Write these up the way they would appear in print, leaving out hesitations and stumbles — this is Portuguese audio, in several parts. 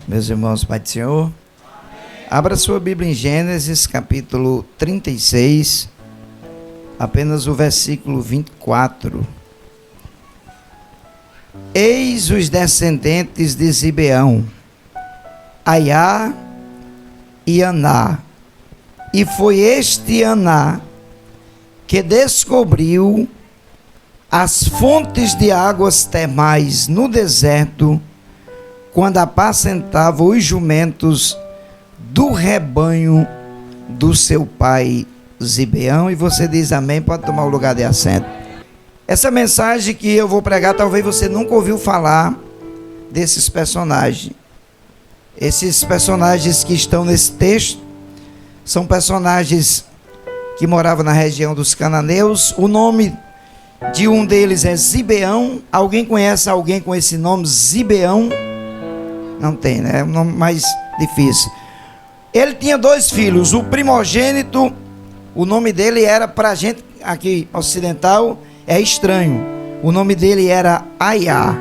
Meus irmãos, Pai do Senhor, abra sua Bíblia em Gênesis, capítulo 36, apenas o versículo 24. Eis os descendentes de Zibeão, Aiá e Aná. E foi este Aná que descobriu as fontes de águas termais no deserto, quando apacentava os jumentos do rebanho do seu pai Zibeão. E você diz amém, pode tomar o lugar de assento. Essa mensagem que eu vou pregar, talvez você nunca ouviu falar desses personagens. Esses personagens que estão nesse texto são personagens que moravam na região dos cananeus. O nome de um deles é Zibeão. Alguém conhece alguém com esse nome, Zibeão? Não tem, né? É um nome mais difícil. Ele tinha 2 filhos. O primogênito, o nome dele era, para a gente aqui ocidental, é estranho. O nome dele era Aiá.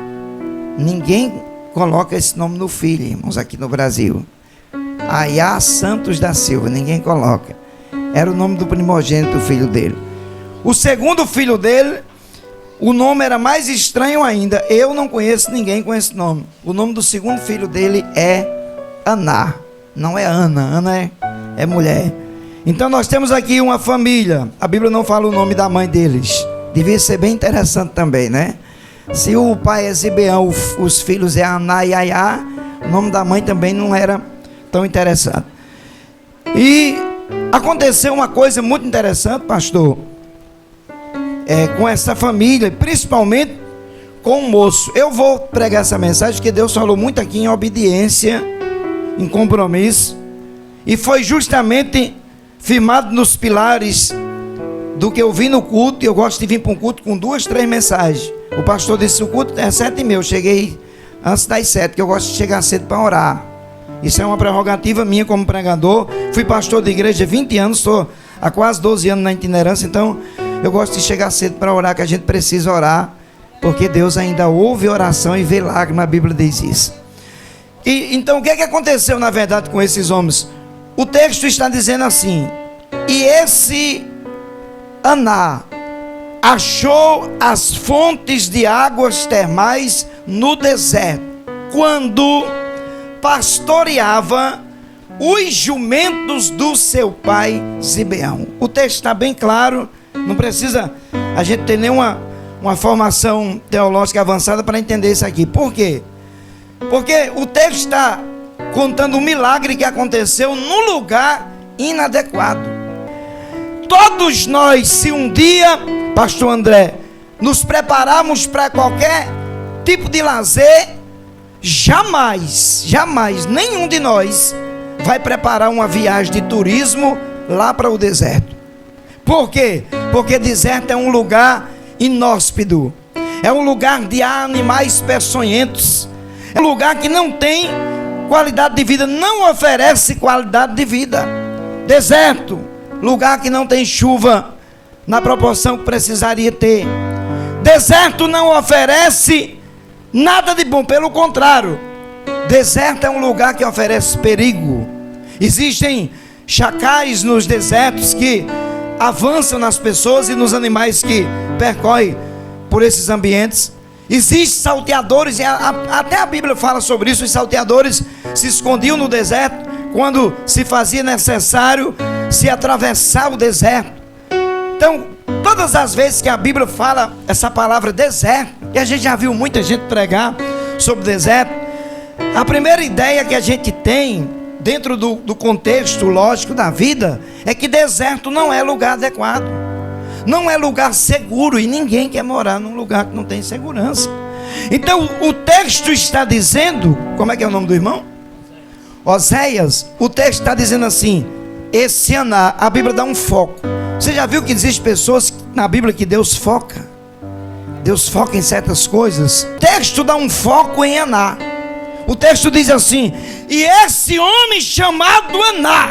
Ninguém coloca esse nome no filho, irmãos, aqui no Brasil. Aiá Santos da Silva, ninguém coloca. Era o nome do primogênito, o filho dele. O segundo filho dele, o nome era mais estranho ainda. Eu não conheço ninguém com esse nome. O nome do segundo filho dele é Aná. Não é Ana, Ana é mulher. Então nós temos aqui uma família. A Bíblia não fala o nome da mãe deles. Devia ser bem interessante também, né? Se o pai é Zibeão, os filhos é Aná e Aiá, o nome da mãe também não era tão interessante. E aconteceu uma coisa muito interessante, pastor, com essa família, principalmente com o moço. Eu vou pregar essa mensagem porque Deus falou muito aqui em obediência, em compromisso, e foi justamente firmado nos pilares do que eu vi no culto. E eu gosto de vir para um culto com 2, 3 mensagens. O pastor disse: o culto é 7h30, eu cheguei antes das 7, que eu gosto de chegar cedo para orar. Isso é uma prerrogativa minha como pregador. Fui pastor de igreja há 20 anos, estou há quase 12 anos na itinerância, então eu gosto de chegar cedo para orar, que a gente precisa orar, porque Deus ainda ouve oração e vê lágrima, a Bíblia diz isso. E então o que aconteceu na verdade com esses homens? O texto está dizendo assim: e esse Aná achou as fontes de águas termais no deserto, quando pastoreava os jumentos do seu pai Zibeão. O texto está bem claro, não precisa a gente ter nenhuma formação teológica avançada para entender isso aqui. Por quê? Porque o texto está contando um milagre que aconteceu num lugar inadequado. Todos nós, se um dia, pastor André, nos prepararmos para qualquer tipo de lazer, jamais, nenhum de nós vai preparar uma viagem de turismo lá para o deserto. Por quê? Porque deserto é um lugar inóspito, é um lugar de animais peçonhentos, é um lugar que não tem qualidade de vida, não oferece qualidade de vida. Deserto, lugar que não tem chuva na proporção que precisaria ter. Deserto não oferece nada de bom, pelo contrário, deserto é um lugar que oferece perigo. Existem chacais nos desertos que avançam nas pessoas e nos animais que percorrem por esses ambientes. Existem salteadores, e até a Bíblia fala sobre isso. Os salteadores se escondiam no deserto quando se fazia necessário se atravessar o deserto. Então, todas as vezes que a Bíblia fala essa palavra deserto, e a gente já viu muita gente pregar sobre deserto, a primeira ideia que a gente tem dentro do contexto lógico da vida é que deserto não é lugar adequado, não é lugar seguro, e ninguém quer morar num lugar que não tem segurança. Então o texto está dizendo, como é que é o nome do irmão? Oséias. O texto está dizendo assim: esse Aná, a Bíblia dá um foco. Você já viu que existem pessoas na Bíblia que Deus foca? Deus foca em certas coisas. O texto dá um foco em Aná. O texto diz assim: e esse homem chamado Aná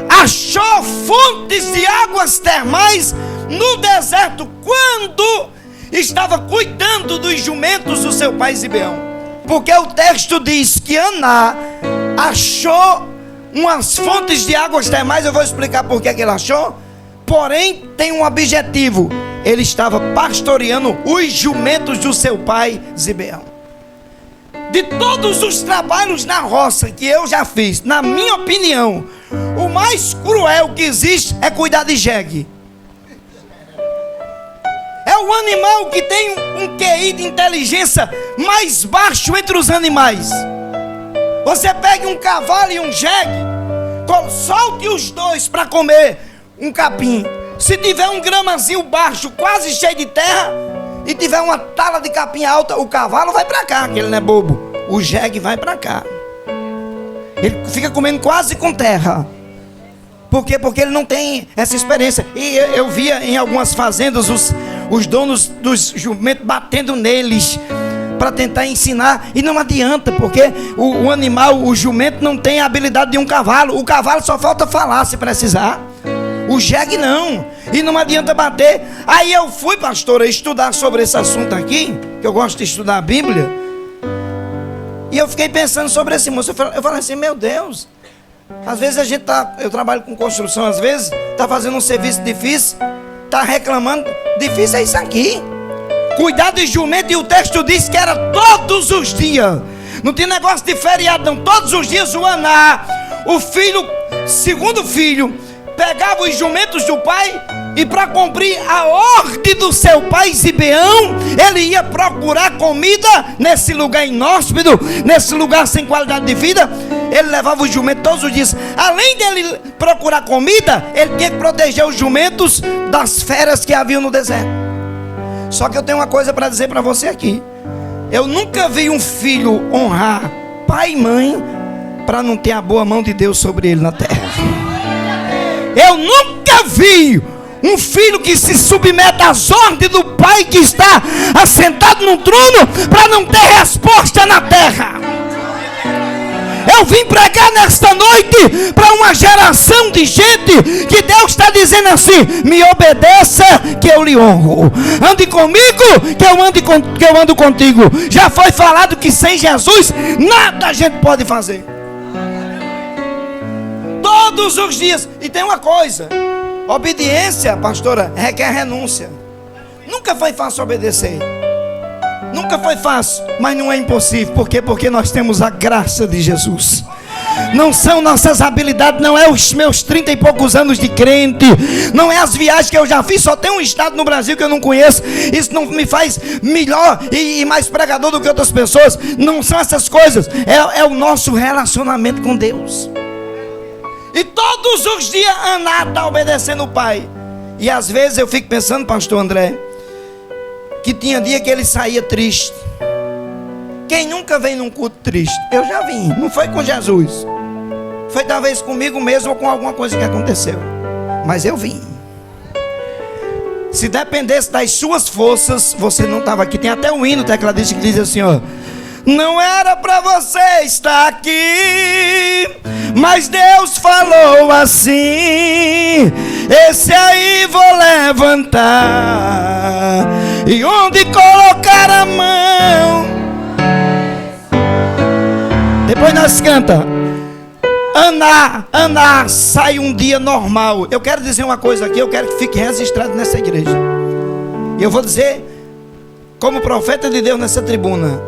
achou fontes de águas termais no deserto, quando estava cuidando dos jumentos do seu pai Zibeão. Porque o texto diz que Aná achou umas fontes de águas termais. Eu vou explicar por que ele achou. Porém, tem um objetivo. Ele estava pastoreando os jumentos do seu pai Zibeão. De todos os trabalhos na roça que eu já fiz, na minha opinião, o mais cruel que existe é cuidar de jegue. É o animal que tem um QI de inteligência mais baixo entre os animais. Você pega um cavalo e um jegue, solte os dois para comer um capim. Se tiver um gramazinho baixo, quase cheio de terra, e tiver uma tala de capim alta, o cavalo vai para cá, que ele não é bobo. O jegue vai para cá. Ele fica comendo quase com terra. Por quê? Porque ele não tem essa experiência. E eu via em algumas fazendas os donos dos jumentos batendo neles para tentar ensinar, e não adianta, porque o animal, o jumento, não tem a habilidade de um cavalo. O cavalo só falta falar se precisar. O jegue não. E não adianta bater. Aí eu fui, pastora, estudar sobre esse assunto aqui, que eu gosto de estudar a Bíblia. E eu fiquei pensando sobre esse moço. Eu falei assim, meu Deus, às vezes a gente eu trabalho com construção, às vezes está fazendo um serviço difícil, está reclamando. Difícil é isso aqui. Cuidar de jumento, e o texto diz que era todos os dias. Não tinha negócio de feriado não. Todos os dias o Aná, o filho, segundo filho, pegava os jumentos do pai, e para cumprir a ordem do seu pai Zibeão, ele ia procurar comida nesse lugar inóspito, nesse lugar sem qualidade de vida. Ele levava os jumentos todos os dias. Além dele procurar comida, ele tinha que proteger os jumentos das feras que haviam no deserto. Só que eu tenho uma coisa para dizer para você aqui. Eu nunca vi um filho honrar pai e mãe para não ter a boa mão de Deus sobre ele na terra. Eu nunca vi um filho que se submete às ordens do pai que está assentado no trono para não ter resposta na terra. Eu vim pregar nesta noite para uma geração de gente que Deus está dizendo assim: me obedeça que eu lhe honro, ande comigo que eu ando contigo. Já foi falado que sem Jesus nada a gente pode fazer. Todos os dias. E tem uma coisa: obediência, pastora, requer renúncia. Nunca foi fácil obedecer. Nunca foi fácil, mas não é impossível. Por quê? Porque nós temos a graça de Jesus. Não são nossas habilidades, não é os meus 30 e poucos anos de crente, não é as viagens que eu já fiz. Só tem um estado no Brasil que eu não conheço. Isso não me faz melhor e mais pregador do que outras pessoas. Não são essas coisas. É o nosso relacionamento com Deus. E todos os dias Aná está obedecendo o pai. E às vezes eu fico pensando, pastor André, que tinha dia que ele saía triste. Quem nunca vem num culto triste? Eu já vim, não foi com Jesus, foi talvez comigo mesmo ou com alguma coisa que aconteceu, mas eu vim. Se dependesse das suas forças, você não estava aqui. Tem até um hino tecladista que diz assim, ó: não era para você estar aqui, mas Deus falou assim: esse aí vou levantar, e onde colocar a mão. Depois nós canta. Aná sai um dia normal. Eu quero dizer uma coisa aqui, eu quero que fique registrado nessa igreja. E eu vou dizer como profeta de Deus nessa tribuna: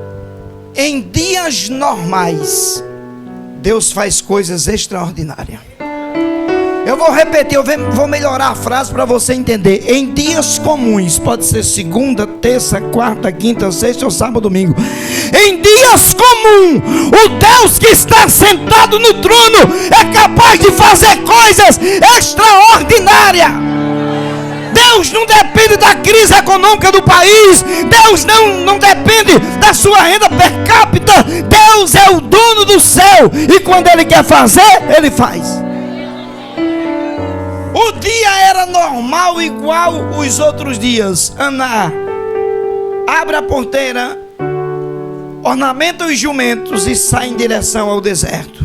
em dias normais, Deus faz coisas extraordinárias. Eu vou repetir, eu vou melhorar a frase para você entender. Em dias comuns, pode ser segunda, terça, quarta, quinta, sexta ou sábado, domingo. Em dias comuns, o Deus que está sentado no trono é capaz de fazer coisas extraordinárias. Deus não depende da crise econômica do país. Deus não depende da sua renda per capita. Deus é o dono do céu, e quando Ele quer fazer, Ele faz. O dia era normal, igual os outros dias. Aná abre a porteira, ornamenta os jumentos e sai em direção ao deserto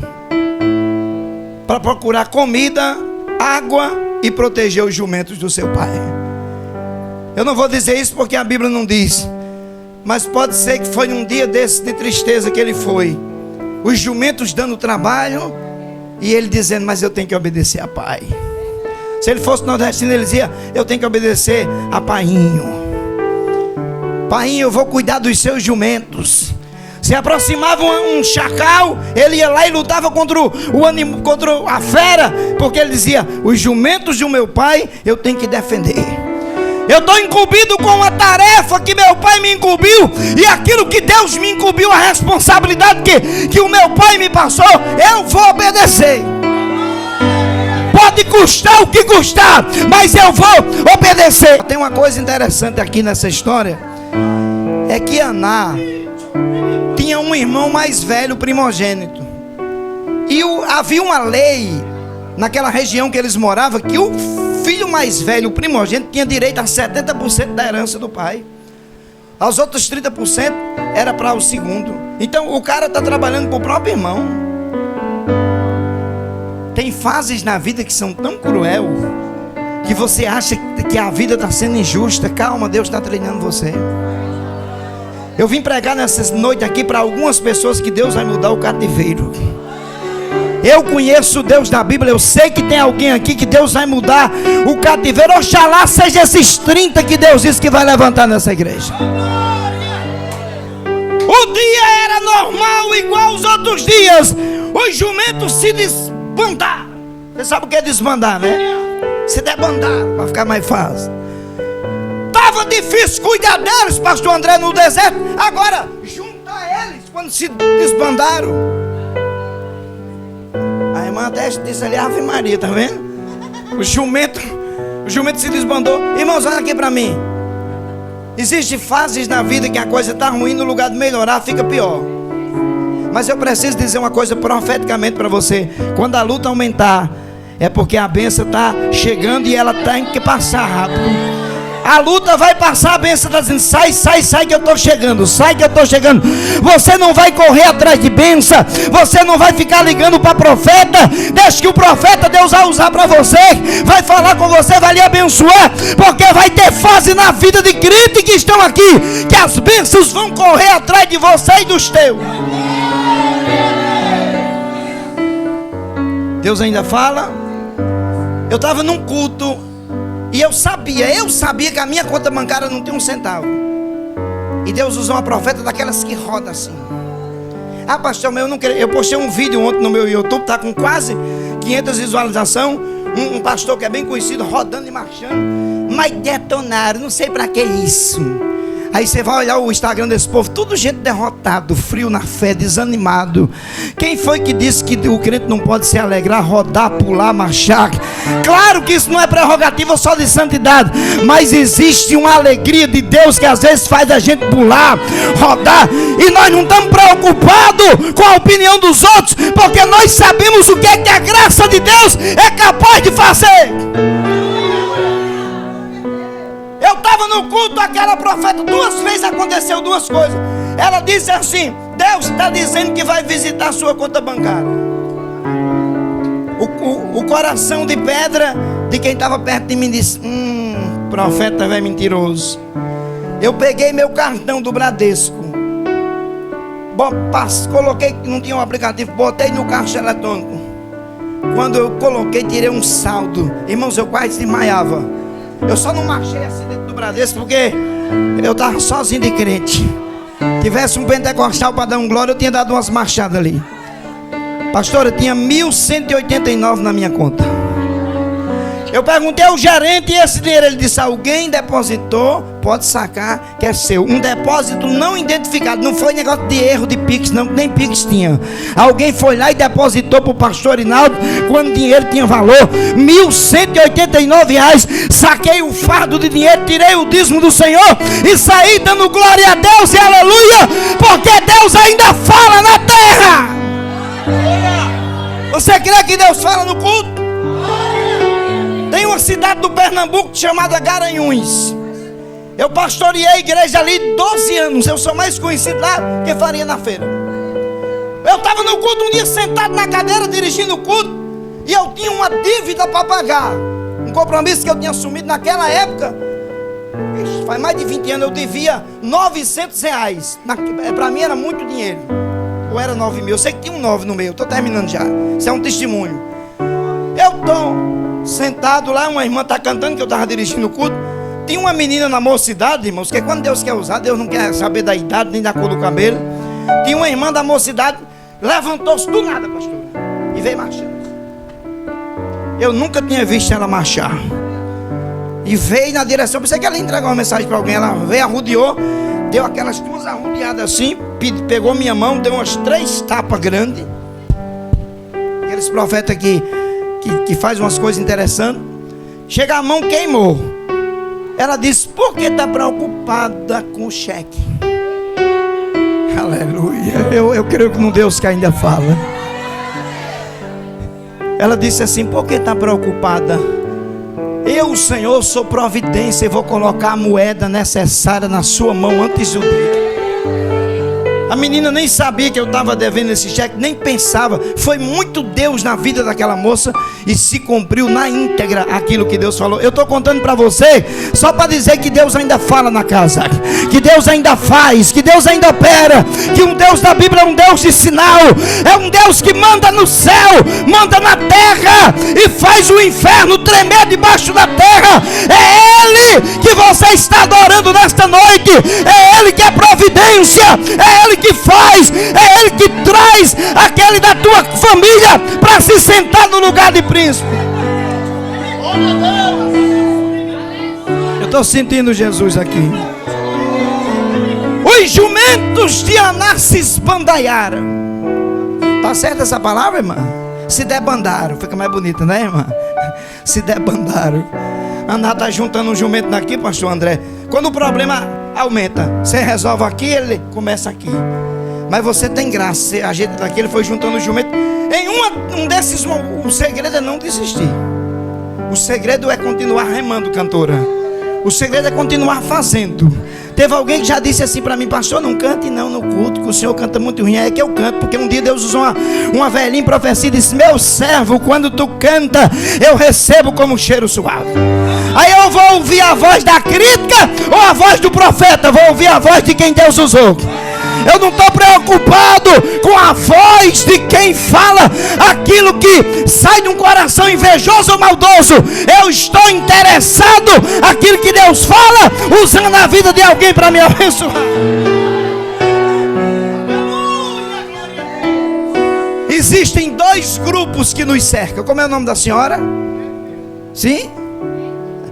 para procurar comida, água e proteger os jumentos do seu pai. Eu não vou dizer isso porque a Bíblia não diz, Mas pode ser que foi num dia desse de tristeza que ele foi. Os jumentos dando trabalho e ele dizendo: mas eu tenho que obedecer a pai. Se ele fosse nordestino, ele dizia: eu tenho que obedecer a painho. Painho, eu vou cuidar dos seus jumentos. Se aproximava um chacal, ele ia lá e lutava contra a fera, porque ele dizia: os jumentos do meu pai eu tenho que defender. Eu estou incumbido com a tarefa que meu pai me incumbiu, e aquilo que Deus me incumbiu, a responsabilidade que o meu pai me passou, eu vou obedecer. Pode custar o que custar, mas eu vou obedecer. Tem uma coisa interessante aqui nessa história, é que Aná tinha um irmão mais velho, primogênito, e havia uma lei naquela região que eles moravam, que o filho mais velho, o primogênito, tinha direito a 70% da herança do pai. Os outros 30% era para o segundo. Então o cara está trabalhando para o próprio irmão. Tem fases na vida que são tão cruel, que você acha que a vida está sendo injusta. Calma, Deus está treinando você. Eu vim pregar nessa noite aqui para algumas pessoas que Deus vai mudar o cativeiro. Eu conheço o Deus da Bíblia. Eu sei que tem alguém aqui que Deus vai mudar o cativeiro. Oxalá seja esses 30 que Deus disse que vai levantar nessa igreja. O dia era normal, igual aos outros dias. Os jumentos se desbandaram. Você sabe o que é desbandar, né? Se debandar, para ficar mais fácil. Estava difícil cuidar deles, pastor André, no deserto. Agora, junta eles quando se desbandaram. A irmã até disse ali: Ave Maria, tá vendo? O jumento se desbandou. Irmãos, olha aqui para mim. Existem fases na vida que a coisa está ruim, no lugar de melhorar, fica pior. Mas eu preciso dizer uma coisa profeticamente para você: quando a luta aumentar, é porque a bênção está chegando e ela tem que passar rápido. A luta vai passar, a bênção está dizendo: sai que eu estou chegando, sai que eu estou chegando. Você não vai correr atrás de bênção, você não vai ficar ligando para profeta. Deixa que o profeta Deus vai usar para você, vai falar com você, vai lhe abençoar, porque vai ter fase na vida de crentes que estão aqui, que as bênçãos vão correr atrás de você e dos teus. Deus ainda fala. Eu estava num culto e eu sabia que a minha conta bancária não tinha um centavo. E Deus usou uma profeta daquelas que roda assim. Ah, pastor, eu não queria. Eu postei um vídeo ontem no meu YouTube, tá com quase 500 visualizações. Um pastor que é bem conhecido, rodando e marchando. Mas detonaram, não sei para que isso. Aí você vai olhar o Instagram desse povo, tudo gente derrotado, frio na fé, desanimado. Quem foi que disse que o crente não pode se alegrar, rodar, pular, marchar? Claro que isso não é prerrogativa só de santidade, mas existe uma alegria de Deus que às vezes faz a gente pular, rodar, e nós não estamos preocupados com a opinião dos outros, porque nós sabemos o que é que a graça de Deus é capaz de fazer. Eu estava no culto, aquela profeta, 2 vezes aconteceu 2 coisas. Ela disse assim: Deus está dizendo que vai visitar a sua conta bancária. O coração de pedra de quem estava perto de mim disse: profeta velho mentiroso. Eu peguei meu cartão do Bradesco, coloquei, não tinha um aplicativo, botei no caixa eletrônico. Quando eu coloquei, tirei um saldo. Irmãos, eu quase desmaiava. Eu só não marchei assim dentro do Bradesco porque eu estava sozinho de crente. Tivesse um pentecostal para dar um glória, eu tinha dado umas marchadas ali. Pastor, eu tinha 1.189 na minha conta. Eu perguntei ao gerente e esse dinheiro, ele disse: alguém depositou, pode sacar, que é seu. Um depósito não identificado, não foi negócio de erro de Pix, não, nem Pix tinha. Alguém foi lá e depositou para o pastor Rinaldo, quando o dinheiro tinha valor, R$1.189. Saquei o fardo de dinheiro, tirei o dízimo do Senhor e saí dando glória a Deus e aleluia, porque Deus ainda fala na terra. Você crê que Deus fala no culto? Tem uma cidade do Pernambuco chamada Garanhuns. Eu pastoreei a igreja ali 12 anos. Eu sou mais conhecido lá que Farinha na Feira. Eu estava no culto um dia sentado na cadeira dirigindo o culto, e eu tinha uma dívida para pagar, um compromisso que eu tinha assumido naquela época. Faz mais de 20 anos eu devia R$900. Para mim era muito dinheiro. Ou era 9 mil. Eu sei que tinha um 9 no meio. Estou terminando já. Isso é um testemunho. Eu estou sentado lá. Uma irmã está cantando, que eu estava dirigindo o culto. Tinha uma menina na mocidade, irmãos, que quando Deus quer usar, Deus não quer saber da idade nem da cor do cabelo. Tinha uma irmã da mocidade, levantou-se do nada, pastor, e veio marchando. Eu nunca tinha visto ela marchar. E veio na direção, pensei que ela ia entregar uma mensagem para alguém. Ela veio, arrodeou, deu aquelas 2 arrodeadas assim, pegou minha mão, deu umas 3 tapas grandes. Aqueles profetas que faz umas coisas interessantes. Chega a mão, queimou. Ela disse: por que está preocupada com o cheque? Aleluia. Eu creio que no Deus que ainda fala. Ela disse assim: por que está preocupada? Eu, Senhor, sou providência e vou colocar a moeda necessária na sua mão antes do dia. A menina nem sabia que eu estava devendo esse cheque, nem pensava. Foi muito Deus na vida daquela moça e se cumpriu na íntegra aquilo que Deus falou. Eu estou contando para você só para dizer que Deus ainda fala na casa, que Deus ainda faz, que Deus ainda opera, que um Deus da Bíblia é um Deus de sinal, é um Deus que manda no céu, manda na terra e faz o inferno tremer debaixo da terra. É Ele que você está adorando nesta noite, é Ele que é providência, é Ele que faz, é Ele que traz aquele da tua família para se sentar no lugar de príncipe. Eu estou sentindo Jesus aqui. Os jumentos de Aná se esbandaiaram. Tá certa essa palavra, irmã? Se debandaram, fica mais bonita, né, irmã? Se debandaram. Aná está juntando um jumento daqui, pastor André. Quando o problema aumenta, você resolve aqui, ele começa aqui. Mas você tem graça, a gente daqui, ele foi juntando o jumento. Em um desses, o segredo é não desistir. O segredo é continuar remando, cantora. O segredo é continuar fazendo. Teve alguém que já disse assim para mim: pastor, não cante não no culto, que o senhor canta muito ruim. É que eu canto, porque um dia Deus usou uma velhinha em profecia e disse: meu servo, quando tu canta, eu recebo como cheiro suave. Aí eu vou ouvir a voz da crítica ou a voz do profeta? Vou ouvir a voz de quem Deus usou. Eu não estou preocupado com a voz de quem fala aquilo que sai de um coração invejoso ou maldoso. Eu estou interessado naquilo que Deus fala, usando a vida de alguém para me abençoar. Existem 2 grupos que nos cercam. Como é o nome da senhora? Sim?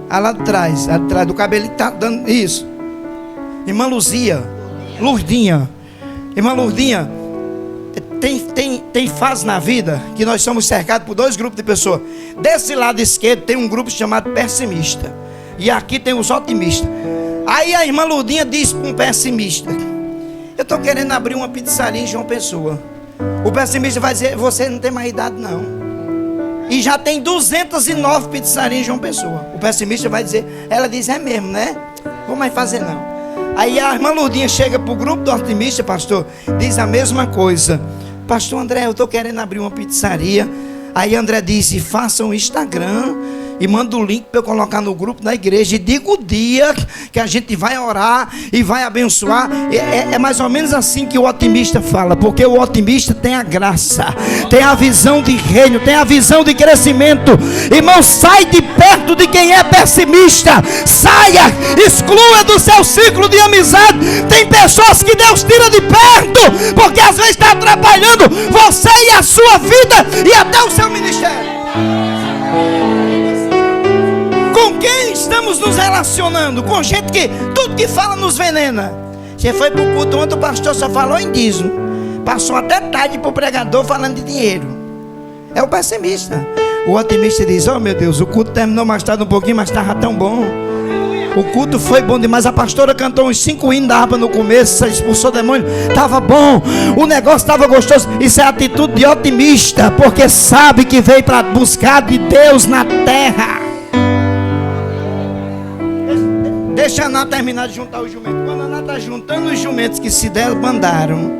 Lá atrás do cabelo está dando isso. Irmã Luzia, Lurdinha. Irmã Lurdinha, tem fase na vida que nós somos cercados por 2 grupos de pessoas. Desse lado esquerdo tem um grupo chamado pessimista, e aqui tem os otimistas. Aí a irmã Lurdinha diz para um pessimista: eu estou querendo abrir uma pizzaria em João Pessoa. O pessimista vai dizer: você não tem mais idade não. E já tem 209 pizzarias em João Pessoa. O pessimista vai dizer, ela diz: é mesmo, né? Vou mais fazer não. Aí a irmã Lurdinha chega para o grupo do otimista, pastor, diz a mesma coisa: pastor André, eu estou querendo abrir uma pizzaria. Aí André disse: faça um Instagram e manda o link para eu colocar no grupo da igreja, e diga o dia que a gente vai orar e vai abençoar. É mais ou menos assim que o otimista fala, porque o otimista tem a graça, tem a visão de reino, tem a visão de crescimento. Irmão, sai de perto de quem é pessimista, saia, exclua do seu ciclo de amizade. Tem pessoas que Deus tira de perto, porque às vezes está atrapalhando você e a sua vida e até o seu ministério. Com quem estamos nos relacionando? Com gente que tudo que fala nos venena. Você foi para o culto ontem, o pastor só falou em dízimo, passou até tarde para o pregador falando de dinheiro. É o pessimista. O otimista diz: oh meu Deus, o culto terminou mais tarde um pouquinho, mas estava tão bom. O culto foi bom demais. A pastora cantou uns 5 hinos da harpa no começo, expulsou o demônio, estava bom, o negócio estava gostoso. Isso é atitude de otimista, porque sabe que veio para buscar de Deus na terra. Deixa a Aná terminar de juntar os jumentos. Quando a Aná está juntando os jumentos que se debandaram,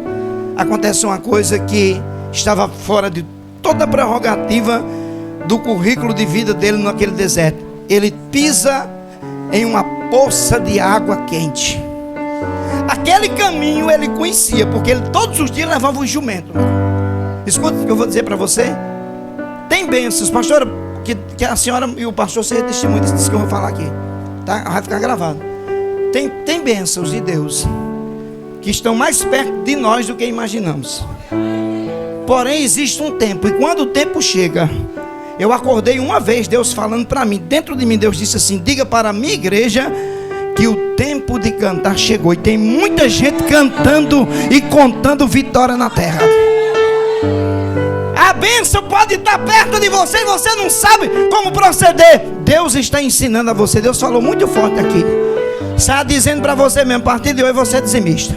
acontece uma coisa que estava fora de toda a prerrogativa do currículo de vida dele naquele deserto. Ele pisa em uma poça de água quente. Aquele caminho ele conhecia, porque ele todos os dias levava o jumento. Escuta o que eu vou dizer para você. Tem bênçãos, pastora, que a senhora e o pastor se testemunham disso que eu vou falar aqui, tá? Vai ficar gravado. Tem bênçãos de Deus que estão mais perto de nós do que imaginamos. Porém existe um tempo, e quando o tempo chega, eu acordei uma vez Deus falando para mim, dentro de mim Deus disse assim: diga para a minha igreja que o tempo de cantar chegou. E tem muita gente cantando e contando vitória na terra. A bênção pode estar perto de você e você não sabe como proceder. Deus está ensinando a você. Deus falou muito forte aqui. Está dizendo para você mesmo: a partir de hoje você é dizimista.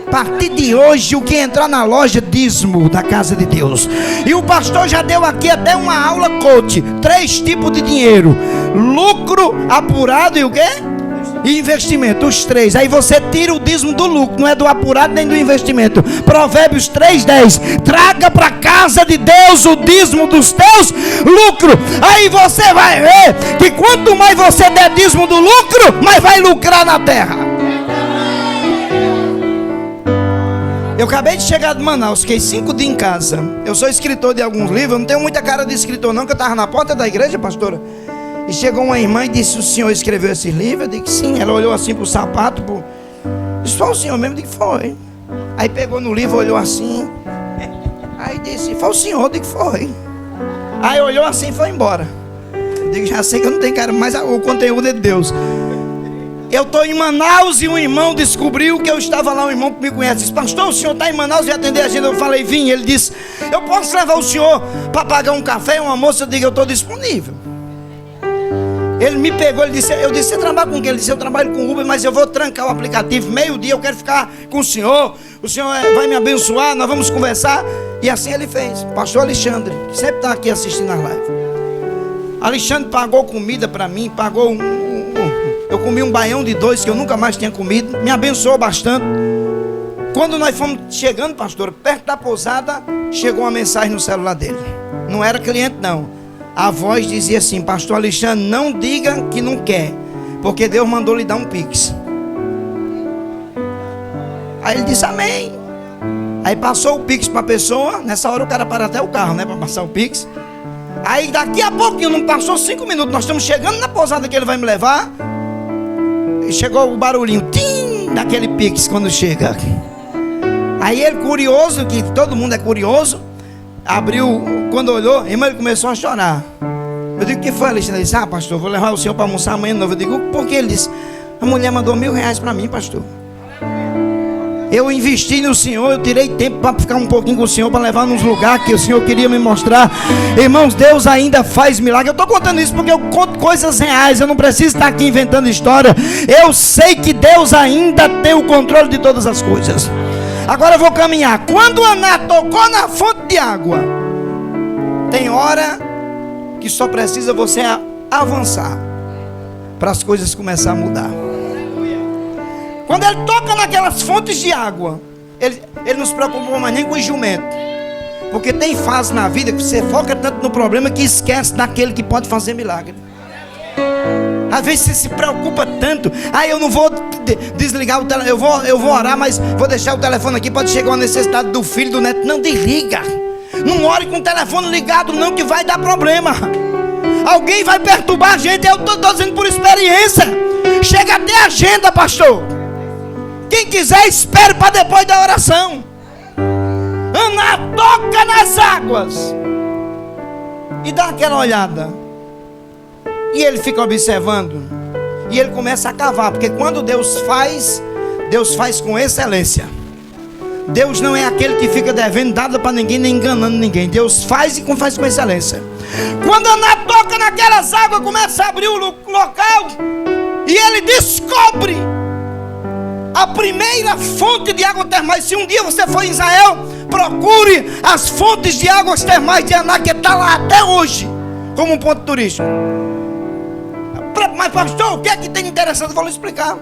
A partir de hoje, o que entrar na loja, dízimo da casa de Deus. E o pastor já deu aqui até uma aula coach. 3 tipos de dinheiro: lucro, apurado e o quê? E investimento, os 3. Aí você tira o dízimo do lucro, não é do apurado nem do investimento. Provérbios 3:10. Traga para a casa de Deus o dízimo dos teus lucros. Aí você vai ver que quanto mais você der dízimo do lucro, mais vai lucrar na terra. Eu acabei de chegar de Manaus, fiquei 5 dias em casa. Eu sou escritor de alguns livros, eu não tenho muita cara de escritor não, que eu estava na porta da igreja, pastora. E chegou uma irmã e disse: o senhor escreveu esse livro? Eu disse: sim. Ela olhou assim para o sapato, disse: foi o senhor mesmo? Eu disse: foi. Aí pegou no livro, olhou assim. Aí disse: foi o senhor? Eu disse: foi. Aí olhou assim e foi embora. Eu disse: já sei que eu não tenho cara, mas o conteúdo é de Deus. Eu estou em Manaus e um irmão descobriu que eu estava lá. Um irmão que me conhece disse: pastor, o senhor está em Manaus e atender a gente? Eu falei: vim. Ele disse: eu posso levar o senhor para pagar um café, um almoço? Eu digo: eu estou disponível. Ele me pegou, ele disse: eu disse: você trabalha com quem? Ele disse: eu trabalho com Uber, mas eu vou trancar o aplicativo, meio-dia eu quero ficar com o senhor vai me abençoar, nós vamos conversar. E assim ele fez. Pastor Alexandre, que sempre está aqui assistindo as lives. Alexandre pagou comida para mim, pagou eu comi um baião de 2 que eu nunca mais tinha comido, me abençoou bastante. Quando nós fomos chegando, pastor, perto da pousada, chegou uma mensagem no celular dele. Não era cliente não. A voz dizia assim: pastor Alexandre, não diga que não quer, porque Deus mandou lhe dar um pix. Aí ele disse: amém. Aí passou o pix para a pessoa. Nessa hora o cara para até o carro, né, para passar o pix. Aí daqui a pouquinho, não passou 5 minutos, nós estamos chegando na pousada que ele vai me levar. E chegou o barulhinho, tim, daquele pix quando chega. Aí ele, curioso, que todo mundo é curioso, abriu, quando olhou, irmão, ele começou a chorar. Eu digo: o que foi, Alexandre? Ele disse: ah, pastor, vou levar o senhor para almoçar amanhã de novo. Eu digo: por que? Ele disse: a mulher mandou R$1.000 para mim, pastor. Eu investi no senhor, eu tirei tempo para ficar um pouquinho com o senhor, para levar nos lugares que o senhor queria me mostrar. Irmãos, Deus ainda faz milagre. Eu estou contando isso porque eu conto coisas reais, eu não preciso estar aqui inventando história. Eu sei que Deus ainda tem o controle de todas as coisas. Agora eu vou caminhar. Quando Aná tocou na fonte de água, tem hora que só precisa você avançar para as coisas começar a mudar. Quando ele toca naquelas fontes de água, ele não se preocupa mais nem com o jumento. Porque tem fase na vida que você foca tanto no problema que esquece daquele que pode fazer milagre. Às vezes você se preocupa tanto: ah, eu não vou desligar o telefone, eu vou orar, mas vou deixar o telefone aqui, pode chegar uma necessidade do filho, do neto. Não, desliga. Não ore com o telefone ligado não, que vai dar problema. Alguém vai perturbar a gente. Eu estou dizendo por experiência. Chega até a agenda, pastor. Quem quiser, espere para depois da oração. Aná toca nas águas e dá aquela olhada. E ele fica observando. E ele começa a cavar. Porque quando Deus faz com excelência. Deus não é aquele que fica devendo nada para ninguém, nem enganando ninguém. Deus faz e faz com excelência. Quando Aná toca naquelas águas, começa a abrir o local. E ele descobre a primeira fonte de água termais. Se um dia você for em Israel, procure as fontes de águas termais de Aná, que está lá até hoje, como um ponto turístico. Mas pastor, o que é que tem interessante? Eu vou lhe explicar.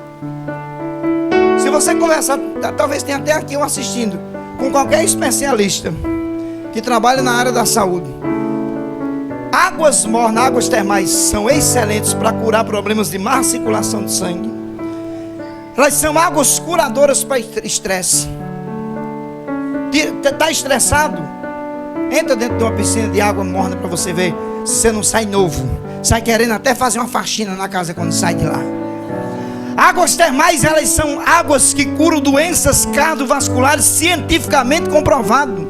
Se você conversar, talvez tenha até aqui eu assistindo, com qualquer especialista que trabalha na área da saúde, água águas mornas, águas termais, são excelentes para curar problemas de má circulação de sangue. Elas são águas curadoras para estresse. Está estressado? Entra dentro de uma piscina de água morna para você ver se você não sai novo. Sai querendo até fazer uma faxina na casa quando sai de lá. Águas termais, elas são águas que curam doenças cardiovasculares, cientificamente comprovado.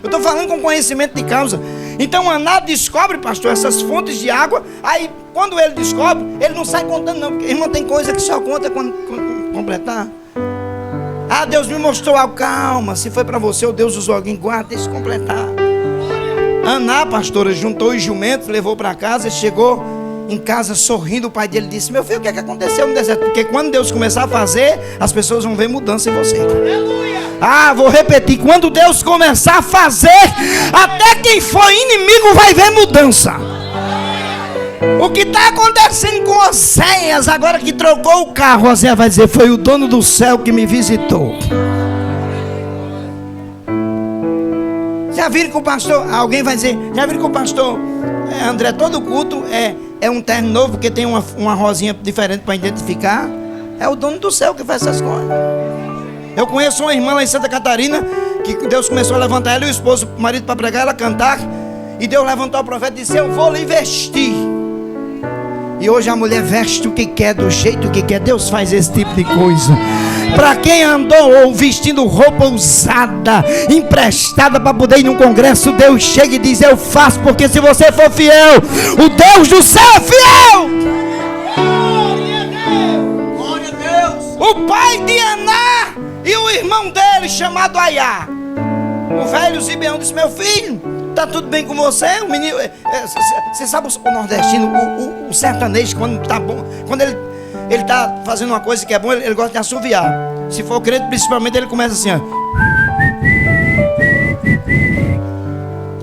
Eu estou falando com conhecimento de causa. Então Aná descobre, pastor, essas fontes de água. Aí quando ele descobre, ele não sai contando não, porque irmão, tem coisa que só conta quando completar. Ah, Deus me mostrou algo. Calma, se foi para você ou Deus usou alguém, guarda, deixa eu completar. Aná, pastora, juntou os jumentos, levou para casa, chegou em casa sorrindo. O pai dele disse: meu filho, o que é que aconteceu no deserto? Porque quando Deus começar a fazer, as pessoas vão ver mudança em você. Ah, vou repetir: quando Deus começar a fazer, até quem for inimigo vai ver mudança. O que está acontecendo com Oséias, agora que trocou o carro, Oséias vai dizer: foi o dono do céu que me visitou. Já viram que o pastor, alguém vai dizer, já viram que o pastor André, todo culto é um terno novo, porque tem uma rosinha diferente para identificar? É o dono do céu que faz essas coisas. Eu conheço uma irmã lá em Santa Catarina, que Deus começou a levantar ela e o esposo, o marido, para pregar, ela cantar, e Deus levantou o profeta e disse: eu vou lhe vestir. E hoje a mulher veste o que quer, do jeito que quer. Deus faz esse tipo de coisa. Para quem andou ou vestindo roupa usada, emprestada para poder ir num congresso, Deus chega e diz: eu faço, porque se você for fiel, o Deus do céu é fiel. Glória a Deus. O pai de Aná e o irmão dele, chamado Aiá, o velho Zibeão, disse: meu filho, tá tudo bem com você? O menino, você sabe o nordestino, o sertanejo, quando tá bom, quando ele tá fazendo uma coisa que é bom, ele gosta de assoviar. Se for crente, principalmente, ele começa assim, ó.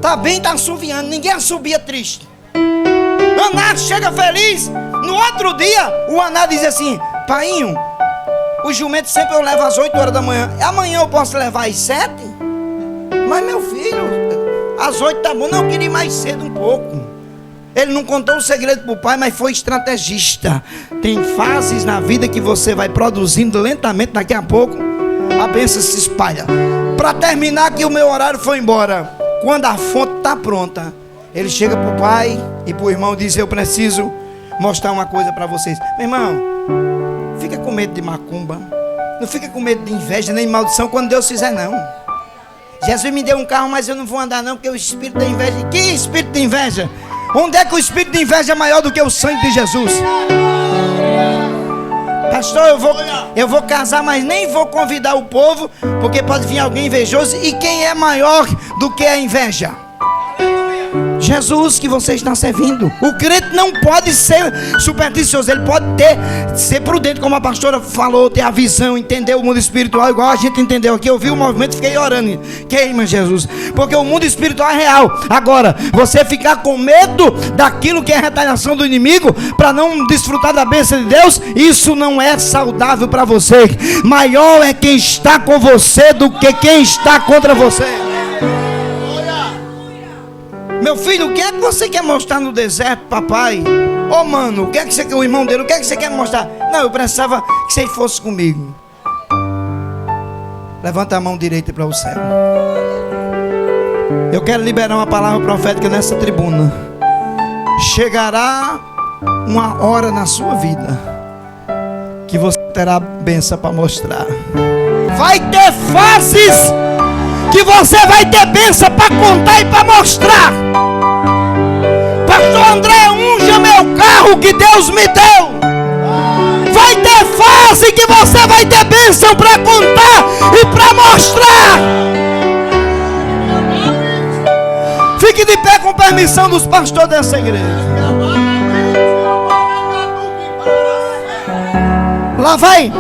Tá bem, tá assoviando. Ninguém assovia triste. Aná chega feliz. No outro dia, o Aná diz assim: painho, o jumento sempre eu levo às 8 horas da manhã. Amanhã eu posso levar às 7? Mas meu filho, às 8 tá bom. Não, eu queria ir mais cedo um pouco. Ele não contou o segredo para o pai, mas foi estrategista. Tem fases na vida que você vai produzindo lentamente. Daqui a pouco a bênção se espalha. Para terminar, que o meu horário foi embora. Quando a fonte está pronta, ele chega para o pai e para o irmão e diz: eu preciso mostrar uma coisa para vocês. Meu irmão, fica com medo de macumba. Não fica com medo de inveja nem maldição quando Deus fizer, não. Jesus me deu um carro, mas eu não vou andar não, porque o espírito da inveja. Que espírito de inveja? Onde é que o espírito de inveja é maior do que o sangue de Jesus? Pastor, eu vou casar, mas nem vou convidar o povo, porque pode vir alguém invejoso. E quem é maior do que a inveja? Jesus, que você está servindo. O crente não pode ser supersticioso, ele pode ser prudente, como a pastora falou, ter a visão, entender o mundo espiritual, igual a gente entendeu aqui. Eu vi o movimento e fiquei orando: queima Jesus, porque o mundo espiritual é real. Agora, você ficar com medo daquilo que é retaliação do inimigo, para não desfrutar da bênção de Deus, isso não é saudável para você. Maior é quem está com você do que quem está contra você. Meu filho, o que é que você quer mostrar no deserto, papai? Ô mano, o que é que você quer, o irmão dele, o que é que você quer mostrar? Não, eu precisava que você fosse comigo. Levanta a mão direita para o céu. Eu quero liberar uma palavra profética nessa tribuna. Chegará uma hora na sua vida que você terá bênção para mostrar. Vai ter fases que você vai ter bênção para contar e para mostrar. Pastor André, unja meu carro que Deus me deu. Vai ter fase que você vai ter bênção para contar e para mostrar. Fique de pé com permissão dos pastores dessa igreja. Lá vai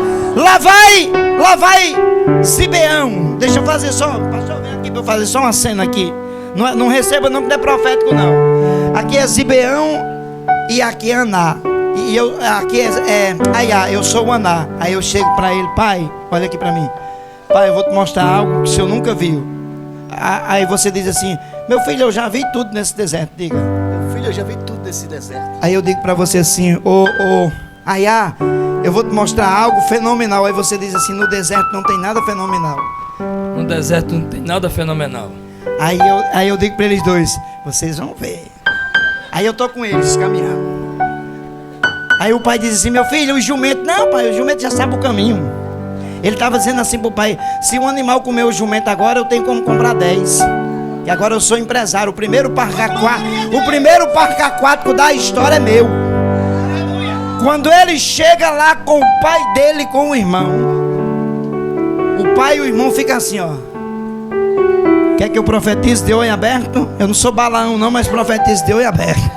Zibeão. Deixa eu fazer só, pastor, vem aqui para eu fazer só uma cena aqui. Não receba não que não é profético não. Aqui é Zibeão e aqui é Aná. E eu, aqui é Aiá, eu sou o Aná. Aí eu chego para ele: pai, olha aqui para mim. Pai, eu vou te mostrar algo que o senhor nunca viu. Aí você diz assim: meu filho, eu já vi tudo nesse deserto. Diga: meu filho, Filho, eu já vi tudo desse deserto. Aí eu digo pra você assim: Ayá, eu vou te mostrar algo fenomenal. Aí você diz assim: no deserto não tem nada fenomenal. No deserto não tem nada fenomenal. Aí eu digo pra eles dois: vocês vão ver. Aí eu tô com eles caminhando. Aí o pai diz assim: meu filho, o jumento. Não, pai, o jumento já sabe o caminho. Ele estava dizendo assim pro pai: se um animal comer o jumento agora, eu tenho como comprar 10. E agora eu sou empresário. O primeiro parque aquático da história é meu. Quando ele chega lá com o pai dele, com o irmão, o pai e o irmão ficam assim, ó. Quer que eu profetize de olho aberto? Eu não sou Balaão não, mas profetize de olho aberto.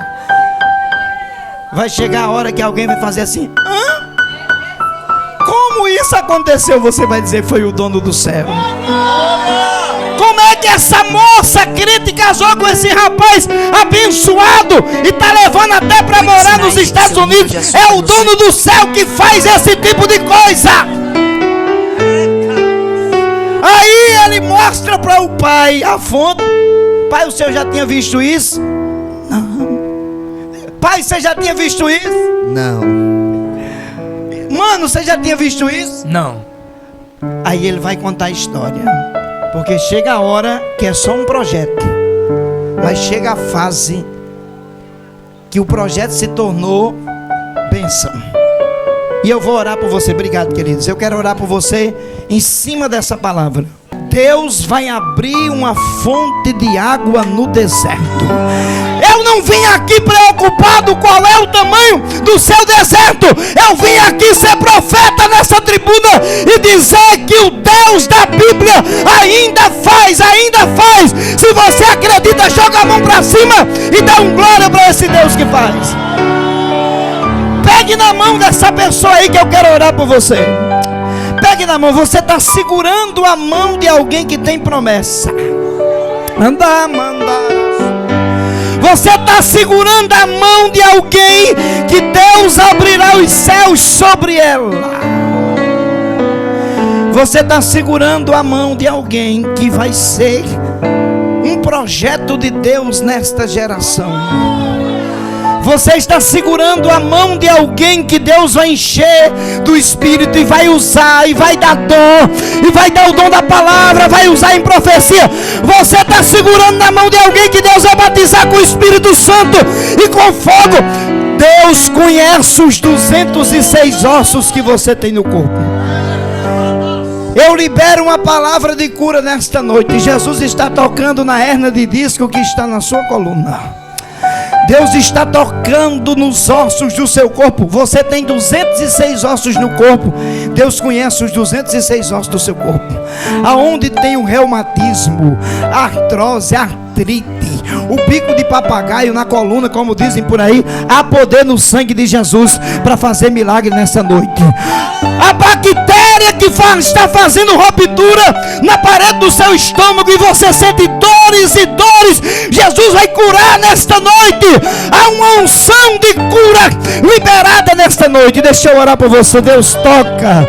Vai chegar a hora que alguém vai fazer assim: hã? Como isso aconteceu? Você vai dizer: foi o dono do céu. Como é que essa moça crente casou com esse rapaz abençoado e tá levando até para morar nos Estados Unidos? É o dono do céu que faz esse tipo de coisa. Aí ele mostra para o pai a fonte. Pai, o senhor já tinha visto isso? Não. Pai, você já tinha visto isso? Não. Mano, você já tinha visto isso? Não. Aí ele vai contar a história. Porque chega a hora que é só um projeto, mas chega a fase que o projeto se tornou bênção. E eu vou orar por você. Obrigado, queridos. Eu quero orar por você em cima dessa palavra. Deus vai abrir uma fonte de água no deserto. Eu não vim aqui preocupado qual é o tamanho do seu deserto. Eu vim aqui ser profeta nessa tribuna e dizer que o Deus da Bíblia ainda faz. Se você acredita, joga a mão para cima e dá um glória para esse Deus que faz. Pegue na mão dessa pessoa aí que eu quero orar por você. Pegue na mão. Você está segurando a mão de alguém que tem promessa. Você está segurando a mão de alguém que Deus abrirá os céus sobre ela. Você está segurando a mão de alguém que vai ser um projeto de Deus nesta geração. Você está segurando a mão de alguém que Deus vai encher do Espírito e vai usar, e vai dar dom, e vai dar o dom da palavra, vai usar em profecia. Você está segurando na mão de alguém que Deus vai batizar com o Espírito Santo e com fogo. Deus conhece os 206 ossos que você tem no corpo. Eu libero uma palavra de cura nesta noite. Jesus está tocando na hernia de disco que está na sua coluna. Deus está tocando nos ossos do seu corpo. Você tem 206 ossos no corpo. Deus conhece os 206 ossos do seu corpo. Aonde tem o reumatismo, artrose, artrite, o bico de papagaio na coluna, como dizem por aí, há poder no sangue de Jesus para fazer milagre nessa noite. A bactéria que está fazendo ruptura na parede do seu estômago e você sente dores e dores, Jesus vai curar nesta noite. Há uma unção de cura liberada nesta noite. Deixa eu orar por você. Deus, toca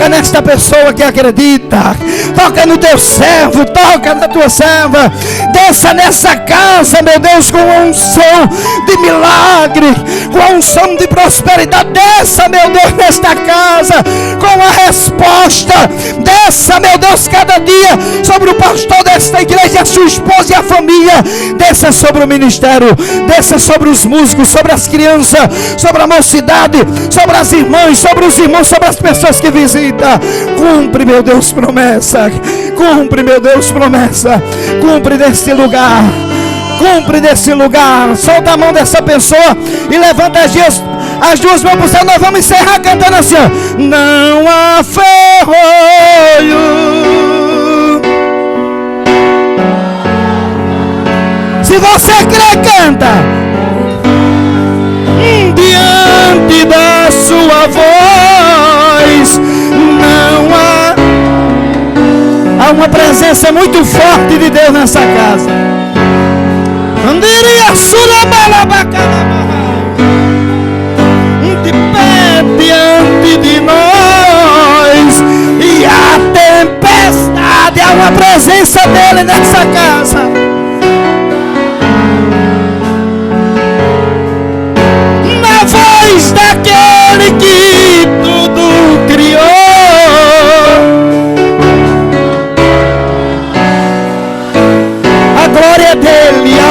nesta pessoa que acredita. Toca no teu servo, toca na tua serva. Desça nessa casa, meu Deus, com a unção de milagre, com a unção de prosperidade. Desça, meu Deus, nesta casa com a resposta. Desça, meu Deus, cada dia sobre o pastor desta igreja, a sua esposa e a família. Desça sobre o ministério, desça sobre os músicos, sobre as crianças, sobre a mocidade, sobre as irmãs, sobre os irmãos, sobre as pessoas que visitam. Cumpre, meu Deus, promessa. Cumpre, meu Deus, promessa. Cumpre nesse lugar. Cumpre nesse lugar. Solta a mão dessa pessoa e levanta as duas mãos para o céu. Nós vamos encerrar cantando assim, ó. Não há ferrolho. Se você crê, canta. Diante da sua voz não há uma presença muito forte de Deus nessa casa. Andiria de pé diante de nós, e a tempestade, há uma presença dele nessa casa. glória dele.